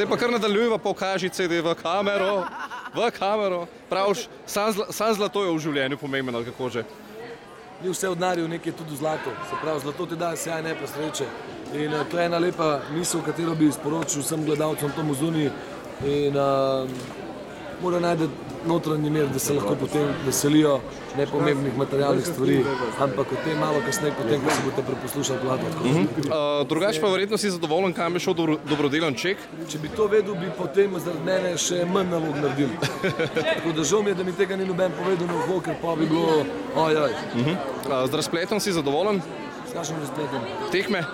Zdaj pa kar nadaljujeva, pokaži CD v kamero. V kamero. Praviš, sam zlato je v življenju pomemben, ali kako že? Ni vse v denarju, nekaj tudi v zlatu. Se pravi, zlato ti daje sjaj, ne pa sreče. In to je ena lepa misel, katero bi sporočil vsem gledalcem tomu zunaj. In mora najti notranji mir, da se lahko potem veselijo nepomembnih materialnih stvari, ampak o tem malo kasneje, potem, ko se boste preposlušali plato. Drugače pa verjetno si zadovoljen, kam je šel dobrodelen ček? Če bi to vedel, bi potem zaradi mene še manj nalog naredil. Tako da žal mi je, da mi tega ni noben povedal na uho, ker pa bi bilo ojoj. Z razpletom si zadovoljen? S kakšnim razpletom? Tekme?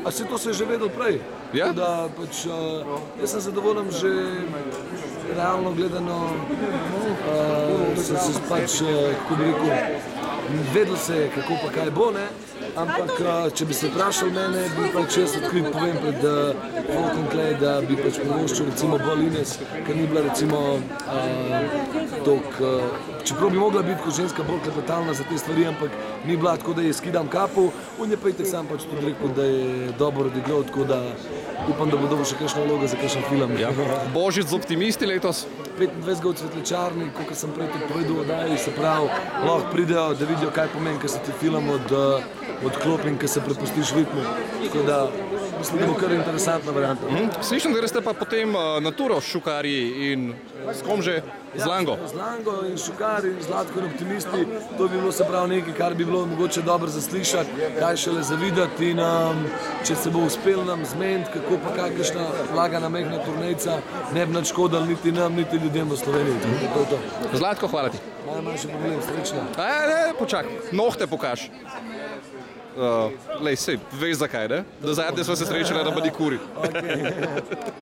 A se to se je že vedel prej. Ja? Da pač, jaz sem zadovoljen že realno gledano, sem se pač, kako bi rekel, vedel se je, kako pa kaj bo, ne? Ampak če bi se vprašal mene, bi pač jaz odkrit povem pred Volkom Klej, da bi pač privoščil recimo bolj Ines, ker ni bila recimo toliko, čeprav bi mogla biti kot ženska bolj klepetalna za te stvari, ampak ni bila tako, da je skidam kapo, on je pa itek sam pač tudi rekel, da je dobro odigral, tako da upam, da bo dobil še kakšna vloga za kakšen film. Ja. Božič z optimisti letos? 25 v Cvetličarni, kot sem prej tudi povedal, oddaji, se pravi, lahko pridejo, da vidijo, kaj pomeni, ko se ti film odklopi in ko se prepustiš ritmu. Tako da mislim, da bo kar interesantna varianta. Slišim, da ste pa potem na turo s Šukarji in s kom že? Z Lango? Z Lango in Šukarji in Zlatko in Optimisti. To bi bilo se pravi nekaj, kar bi bilo mogoče dobro zaslišati, kaj šele zavidati in če se bo uspel nam zmeniti, kako pa kakšna vlagana mehna turnejca ne bi nič škodila niti nam, niti ljudem v Sloveniji. To je to. Zlatko, hvala ti. Najmanjši problem, srečno. Počakaj, nohte pokaž. Lej, sej, veš zakaj, ne? Do zadnje smo se srečali na Manikuri.